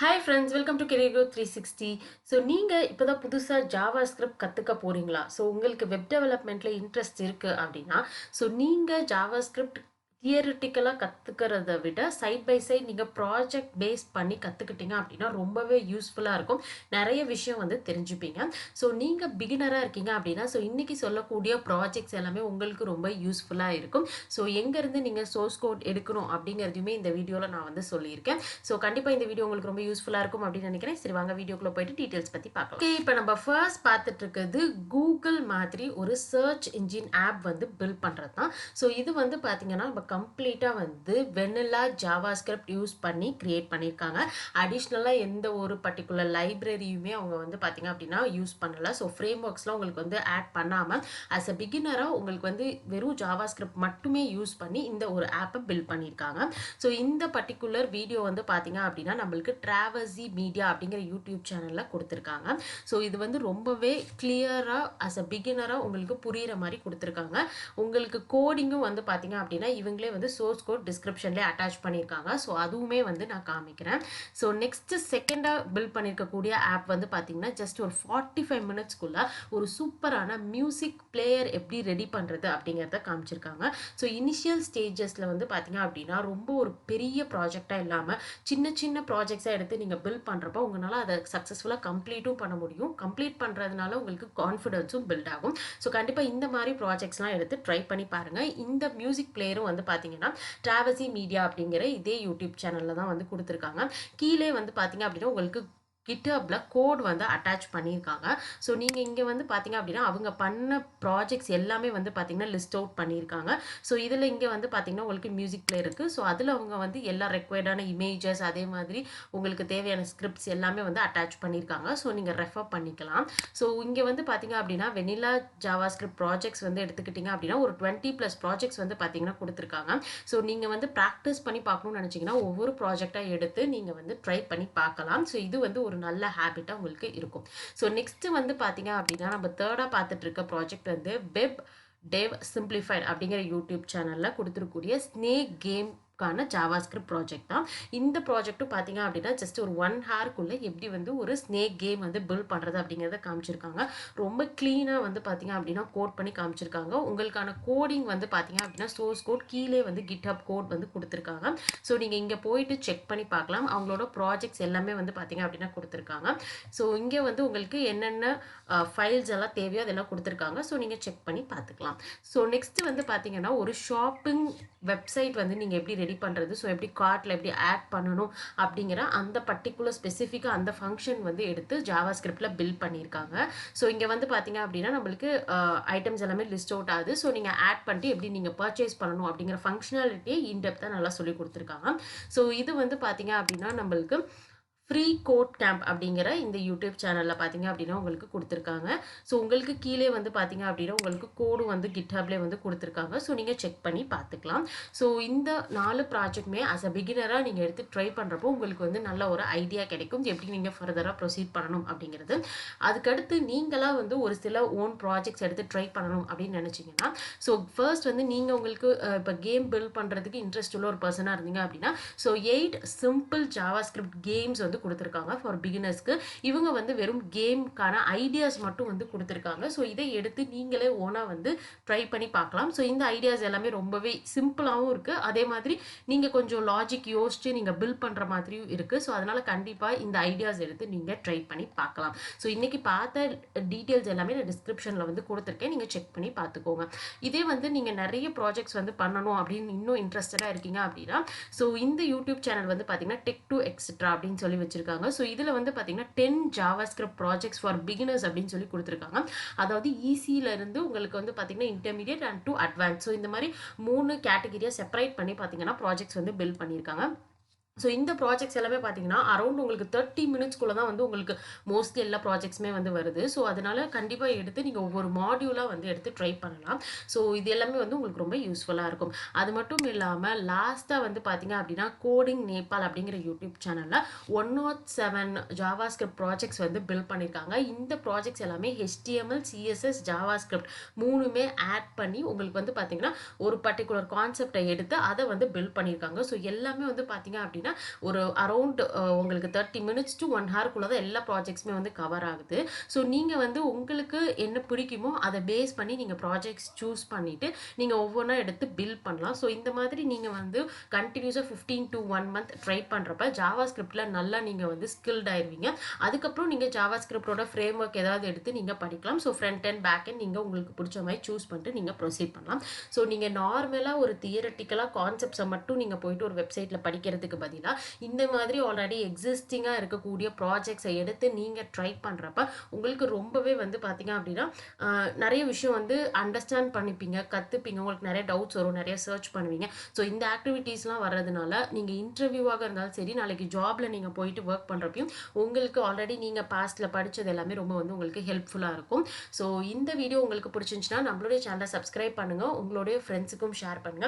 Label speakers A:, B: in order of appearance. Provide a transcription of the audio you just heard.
A: Hi friends, welcome to Career Growth 360. So நீங்கள் இப்போ தான் புதுசாக JavaScript கற்றுக்க போகிறீங்களா? ஸோ உங்களுக்கு வெப் டெவலப்மெண்ட்டில் இன்ட்ரெஸ்ட் இருக்குது அப்படின்னா, ஸோ நீங்கள் JavaScript தியரிட்டிக்கலாக கற்றுக்கிறத விட சைட் பை சைட் நீங்கள் ப்ராஜெக்ட் பேஸ் பண்ணி கற்றுக்கிட்டீங்க அப்படின்னா ரொம்பவே யூஸ்ஃபுல்லாக இருக்கும். நிறைய விஷயம் வந்து தெரிஞ்சுப்பீங்க. ஸோ நீங்கள் பிகினராக இருக்கீங்க அப்படின்னா, ஸோ இன்றைக்கி சொல்லக்கூடிய ப்ராஜெக்ட்ஸ் எல்லாமே உங்களுக்கு ரொம்ப யூஸ்ஃபுல்லாக இருக்கும். ஸோ எங்கேருந்து நீங்கள் சோர்ஸ் கோட் எடுக்கணும் அப்படிங்கிறதையுமே இந்த வீடியோவில் நான் வந்து சொல்லியிருக்கேன். ஸோ கண்டிப்பாக இந்த வீடியோ உங்களுக்கு ரொம்ப யூஸ்ஃபுல்லாக இருக்கும் அப்படின்னு நினைக்கிறேன். சரி, வாங்க வீடியோக்குள்ளே போயிட்டு டீட்டெயில்ஸ் பற்றி பார்க்கலாம். ஓகே, இப்போ நம்ம ஃபர்ஸ்ட் பார்த்துட்டு இருக்கிறது கூகுள் மாதிரி ஒரு சர்ச் இன்ஜின் ஆப் வந்து பில்ட் பண்ணுறது தான். ஸோ இது வந்து பார்த்தீங்கன்னா நம்ம கம்ப்ளீட்டாக வந்து வெனிலா ஜாவாஸ்கிரிப்ட் யூஸ் பண்ணி கிரியேட் பண்ணியிருக்காங்க. அடிஷ்னலாக எந்த ஒரு பர்டிகுலர் லைப்ரரியுமே அவங்க வந்து பார்த்தீங்க அப்படின்னா யூஸ் பண்ணலை. ஸோ ஃப்ரேம் ஒர்க்ஸ்லாம் உங்களுக்கு வந்து ஆட் பண்ணாமல் ஆஸ் அ பிகினராக உங்களுக்கு வந்து வெறும் ஜாவாஸ்கிரிப்ட் மட்டுமே யூஸ் பண்ணி இந்த ஒரு ஆப்பை பில்ட் பண்ணியிருக்காங்க. ஸோ இந்த பர்டிகுலர் வீடியோ வந்து பார்த்தீங்க அப்படின்னா நம்மளுக்கு டிராவர்ஸி மீடியா அப்படிங்கிற யூடியூப் சேனலில் கொடுத்துருக்காங்க. ஸோ இது வந்து ரொம்பவே கிளியராக ஆஸ் அ பிகினராக உங்களுக்கு புரிகிற மாதிரி கொடுத்துருக்காங்க. உங்களுக்கு கோடிங்கும் வந்து பார்த்தீங்க அப்படின்னா இவங்களே வந்து சோர்ஸ் கோட் டிஸ்கிரிப்ஷன்லேயே அட்டாச் பண்ணியிருக்காங்க. ஸோ அதுவுமே வந்து நான் காமிக்கிறேன். ஸோ நெக்ஸ்ட் செகண்டாக பில்ட் பண்ணியிருக்கக்கூடிய ஆப் வந்து பார்த்தீங்கன்னா ஜஸ்ட் ஒரு 45 மினிட்ஸ்க்குள்ள ஒரு சூப்பரான மியூசிக் பிளேயர் எப்படி ரெடி பண்ணுறது அப்படிங்கிறத காமிச்சிருக்காங்க. ஸோ இனிஷியல் ஸ்டேஜஸில் வந்து பார்த்தீங்க அப்படின்னா ரொம்ப ஒரு பெரிய ப்ராஜெக்டாக இல்லாமல் சின்ன சின்ன ப்ராஜெக்ட்ஸாக எடுத்து நீங்கள் பில்ட் பண்ணுறப்போ உங்களால் அதை சக்ஸஸ்ஃபுல்லாக கம்ப்ளீட்டும் பண்ண முடியும். கம்ப்ளீட் பண்ணுறதுனால உங்களுக்கு கான்ஃபிடன்ஸும் பில்ட் ஆகும். ஸோ கண்டிப்பாக இந்த மாதிரி ப்ராஜெக்ட்ஸ்லாம் எடுத்து ட்ரை பண்ணி பாருங்கள். இந்த மியூசிக் பிளேயரும் வந்து பார்த்தீங்கன்னா டிராவர்ஸி மீடியா அப்படிங்கிற இதே யூடியூப் சேனலில் தான் வந்து கொடுத்துருக்காங்க. கீழே வந்து பார்த்தீங்க அப்படின்னா உங்களுக்கு கிட்ஹப்ல கோட் வந்து அட்டாச் பண்ணியிருக்காங்க. ஸோ நீங்கள் இங்கே வந்து பார்த்தீங்க அப்படின்னா அவங்க பண்ண ப்ராஜெக்ட்ஸ் எல்லாமே வந்து பார்த்தீங்கன்னா லிஸ்ட் அவுட் பண்ணியிருக்காங்க. ஸோ இதில் இங்கே வந்து பார்த்தீங்கன்னா உங்களுக்கு மியூசிக் பிளே இருக்குது. ஸோ அதில் அவங்க வந்து எல்லா ரெக்வயர்டான இமேஜஸ் அதே மாதிரி உங்களுக்கு தேவையான ஸ்கிரிப்ட்ஸ் எல்லாமே வந்து அட்டாச் பண்ணியிருக்காங்க. ஸோ நீங்கள் ரெஃபர் பண்ணிக்கலாம். ஸோ இங்கே வந்து பார்த்தீங்க அப்படின்னா வெனிலா ஜாவாஸ்கிரிப்ட் ப்ராஜெக்ட்ஸ் வந்து எடுத்துக்கிட்டிங்க அப்படின்னா ஒரு 20+ ப்ராஜெக்ட்ஸ் வந்து பார்த்தீங்கன்னா கொடுத்துருக்காங்க. ஸோ நீங்கள் வந்து ப்ராக்டிஸ் பண்ணி பார்க்கணும்னு நினச்சிங்கன்னா ஒவ்வொரு ப்ராஜெக்டாக எடுத்து நீங்கள் வந்து ட்ரை பண்ணி பார்க்கலாம். ஸோ இது வந்து ஒரு நல்ல ஹேபிட்டாக உங்களுக்கு இருக்கும். ஸோ நெக்ஸ்ட் வந்து பார்த்தீங்க அப்படின்னா நம்ம தேர்டாக பார்த்துட்டு இருக்க ப்ராஜெக்ட் வந்து வெப் டெவ் சிம்பிளிஃபைட் அப்படிங்கிற யூடியூப் சேனலில் கொடுத்துருக்கூடிய ஸ்னேக் கேம்கான ஜாவாஸ்கிரிப்ட் ப்ராஜெக்ட் தான். இந்த ப்ராஜெக்ட்டும் பார்த்தீங்க அப்படின்னா ஜஸ்ட் ஒரு 1 ஹவருக்குள்ளே எப்படி வந்து ஒரு ஸ்னேக் கேம் வந்து பில்ட் பண்ணுறது அப்படிங்கிறத காமிச்சிருக்காங்க. ரொம்ப க்ளீனாக வந்து பார்த்தீங்க அப்படின்னா கோட் பண்ணி காமிச்சிருக்காங்க. உங்களுக்கான கோடிங் வந்து பார்த்தீங்க அப்படின்னா சோர்ஸ் கோட் கீழே வந்து கிட்ஹப் கோட் வந்து கொடுத்துருக்காங்க. ஸோ நீங்கள் இங்கே போயிட்டு செக் பண்ணி பார்க்கலாம். அவங்களோட ப்ராஜெக்ட்ஸ் எல்லாமே வந்து பார்த்தீங்க அப்படின்னா கொடுத்துருக்காங்க. ஸோ இங்கே வந்து உங்களுக்கு என்னென்ன ஃபைல்ஸ் எல்லாம் தேவையோ அதெல்லாம் கொடுத்துருக்காங்க. ஸோ நீங்கள் செக் பண்ணி பார்த்துக்கலாம். ஸோ நெக்ஸ்ட் வந்து பார்த்தீங்கன்னா ஒரு ஷாப்பிங் வெப்சைட் வந்து நீங்கள் எப்படி ரெடி பண்ணுறது, ஸோ எப்படி கார்ட்டில் எப்படி ஆட் பண்ணணும் அப்படிங்கிற அந்த பர்டிகுலர் ஸ்பெசிஃபிக்காக அந்த ஃபங்க்ஷன் வந்து எடுத்து ஜாவாஸ்கிரிப்டில் பில்ட் பண்ணியிருக்காங்க. ஸோ இங்கே வந்து பார்த்தீங்க அப்படின்னா நம்மளுக்கு ஐட்டம்ஸ் எல்லாமே லிஸ்ட் அவுட் ஆகுது. ஸோ நீங்கள் ஆட் பண்ணிட்டு எப்படி நீங்கள் பர்ச்சேஸ் பண்ணணும் அப்படிங்கிற ஃபங்க்ஷனாலிட்டியை இன்டெப்த்தாக நல்லா சொல்லி கொடுத்துருக்காங்க. ஸோ இது வந்து பார்த்தீங்க அப்படின்னா நம்மளுக்கு ஃப்ரீ கோட் கேம்ப் அப்படிங்கிற இந்த யூடியூப் சேனலில் பார்த்தீங்க அப்படின்னா உங்களுக்கு கொடுத்துருக்காங்க. ஸோ உங்களுக்கு கீழே வந்து பார்த்தீங்க அப்படின்னா உங்களுக்கு கோடும் வந்து கிட்ஹப்லேயே வந்து கொடுத்துருக்காங்க. ஸோ நீங்கள் செக் பண்ணி பார்த்துக்கலாம். ஸோ இந்த 4 ப்ராஜெக்ட்டுமே ஆஸ் அ பிகினராக நீங்கள் எடுத்து ட்ரை பண்ணுறப்போ உங்களுக்கு வந்து நல்ல ஒரு ஐடியா கிடைக்கும் எப்படி நீங்கள் ஃபர்தராக ப்ரொசீட் பண்ணணும் அப்படிங்கிறது. அதுக்கடுத்து நீங்களாக வந்து ஒரு சில ஓன் ப்ராஜெக்ட்ஸ் எடுத்து ட்ரை பண்ணணும் அப்படின்னு நினச்சிங்கன்னா ஸோ ஃபர்ஸ்ட் வந்து நீங்கள் உங்களுக்கு இப்போ கேம் பில்ட் பண்ணுறதுக்கு இன்ட்ரெஸ்ட் உள்ள ஒரு பர்சனாக இருந்தீங்க அப்படின்னா ஸோ 8 சிம்பிள் ஜாவாஸ்கிரிப்ட் கேம்ஸ் வந்து கொடுத்துருக்காங்க ஃபார் பிகினர்ஸ்க்கு. இவங்க வந்து வெறும் கேம்க்கான ஐடியாஸ் மட்டும் வந்து கொடுத்துருக்காங்க. ஸோ இதை எடுத்து நீங்களே ஓனாக வந்து ட்ரை பண்ணி பார்க்கலாம். ஸோ இந்த ஐடியாஸ் எல்லாமே ரொம்பவே சிம்பிளாகவும் இருக்குது. அதே மாதிரி நீங்கள் கொஞ்சம் லாஜிக் யோசிச்சு நீங்கள் பில்ட் பண்ணுற மாதிரியும் இருக்குது. ஸோ அதனால் கண்டிப்பாக இந்த ஐடியாஸ் எடுத்து நீங்கள் ட்ரை பண்ணி பார்க்கலாம். ஸோ இன்றைக்கி பார்த்த டீட்டெயில்ஸ் எல்லாமே நான் டிஸ்கிரிப்ஷனில் வந்து கொடுத்துருக்கேன். நீங்கள் செக் பண்ணி பார்த்துக்கோங்க. இதே வந்து நீங்கள் நிறைய ப்ராஜெக்ட்ஸ் வந்து பண்ணணும் அப்படின்னு இன்னும் இன்ட்ரெஸ்டடாக இருக்கீங்க அப்படின்னா ஸோ இந்த யூடியூப் சேனல் வந்து பார்த்தீங்கன்னா டெக் டு எக்ஸெட்ரா அப்படின்னு சொல்லி வச்சிருக்காங்க. ஸோ இதில் வந்து பார்த்தீங்கன்னா 10 ஜாவாஸ்கிரிப்ட் ப்ராஜெக்ட்ஸ் ஃபார் பிகினர்ஸ் அப்படின்னு சொல்லி கொடுத்துருக்காங்க. அதாவது ஈஸியிலேருந்து உங்களுக்கு வந்து பார்த்தீங்கன்னா intermediate and to advance. So இந்த மாதிரி 3 கேட்டகரியாக செப்பரேட் பண்ணி பார்த்தீங்கன்னா ப்ராஜெக்ட்ஸ் வந்து பில்ட் பண்ணியிருக்காங்க. ஸோ இந்த ப்ராஜெக்ட்ஸ் எல்லாமே பார்த்தீங்கன்னா அரௌண்ட் உங்களுக்கு 30 மினிட்ஸ்க்குள்ளே தான் வந்து உங்களுக்கு மோஸ்ட்லி எல்லா ப்ராஜெக்ட்ஸுமே வந்து வருது. ஸோ அதனால் கண்டிப்பாக எடுத்து நீங்கள் ஒவ்வொரு மாடியூலாக வந்து எடுத்து ட்ரை பண்ணலாம். ஸோ இது எல்லாமே வந்து உங்களுக்கு ரொம்ப யூஸ்ஃபுல்லாக இருக்கும். அது மட்டும் இல்லாமல் லாஸ்ட்டாக வந்து பார்த்தீங்க அப்படின்னா கோடிங் நேபாள் அப்படிங்கிற யூடியூப் சேனலில் 107 ஜாவாஸ்கிரிப்ட் ப்ராஜெக்ட்ஸ் வந்து பில்ட் பண்ணியிருக்காங்க. இந்த ப்ராஜெக்ட்ஸ் எல்லாமே HTML, CSS, ஜாவாஸ்கிரிப்ட் 3மே ஆட் பண்ணி உங்களுக்கு வந்து பார்த்தீங்கன்னா ஒரு பர்டிகுலர் கான்செப்டை எடுத்து அதை வந்து பில்ட் பண்ணியிருக்காங்க. ஸோ எல்லாமே வந்து பார்த்தீங்க அப்படின்னா அப்படின்னா ஒரு அரௌண்ட் உங்களுக்கு 30 மினிட்ஸ் டு 1 ஹவர்க்குள்ள தான் எல்லா ப்ராஜெக்ட்ஸுமே வந்து கவர் ஆகுது. ஸோ நீங்கள் வந்து உங்களுக்கு என்ன பிடிக்குமோ அதை பேஸ் பண்ணி நீங்கள் ப்ராஜெக்ட்ஸ் சூஸ் பண்ணிவிட்டு நீங்கள் ஒவ்வொன்றா எடுத்து பில்ட் பண்ணலாம். ஸோ இந்த மாதிரி நீங்கள் வந்து கண்டினியூஸாக 15 to 1 month ட்ரை பண்ணுறப்ப ஜாவா ஸ்கிரிப்டில் நல்லா நீங்கள் வந்து ஸ்கில்ட் ஆயிருவீங்க. அதுக்கப்புறம் நீங்கள் ஜாவா ஸ்கிரிப்டோட ஃப்ரேம் ஒர்க் ஏதாவது எடுத்து நீங்கள் படிக்கலாம். So front and back and நீங்கள் உங்களுக்கு பிடிச்ச மாதிரி சூஸ் பண்ணிட்டு நீங்கள் ப்ரொசீட் பண்ணலாம். ஸோ நீங்கள் நார்மலாக ஒரு தியரட்டிக்கலாக கான்செப்ட்ஸை மட்டும் நீங்கள் போயிட்டு ஒரு வெப்சைட்டில் படிக்கிறதுக்கு பதிலாக இந்த மாதிரி ஆல்ரெடி எக்ஸிஸ்டிங்காக இருக்கக்கூடிய ப்ராஜெக்ட்ஸை எடுத்து நீங்கள் ட்ரை பண்ணுறப்ப உங்களுக்கு ரொம்பவே வந்து பார்த்தீங்க அப்படின்னா நிறைய விஷயம் வந்து அண்டர்ஸ்டாண்ட் பண்ணிப்பீங்க, கற்றுப்பீங்க. உங்களுக்கு நிறைய டவுட்ஸ் வரும், நிறைய சர்ச் பண்ணுவீங்க. ஸோ இந்த ஆக்டிவிட்டீஸ்லாம் வர்றதுனால நீங்கள் இன்டர்வியூவாக இருந்தாலும் சரி, நாளைக்கு ஜாபில் நீங்கள் போயிட்டு ஒர்க் பண்ணுறப்பையும் உங்களுக்கு ஆல்ரெடி நீங்கள் பாஸ்ட்டில் படித்தது எல்லாமே ரொம்ப வந்து உங்களுக்கு ஹெல்ப்ஃபுல்லாக இருக்கும். ஸோ இந்த வீடியோ உங்களுக்கு பிடிச்சிருந்துச்சுன்னா நம்மளுடைய சேனலை சப்ஸ்கிரைப் பண்ணுங்கள், உங்களுடைய ஃப்ரெண்ட்ஸுக்கும் ஷேர் பண்ணுங்கள்.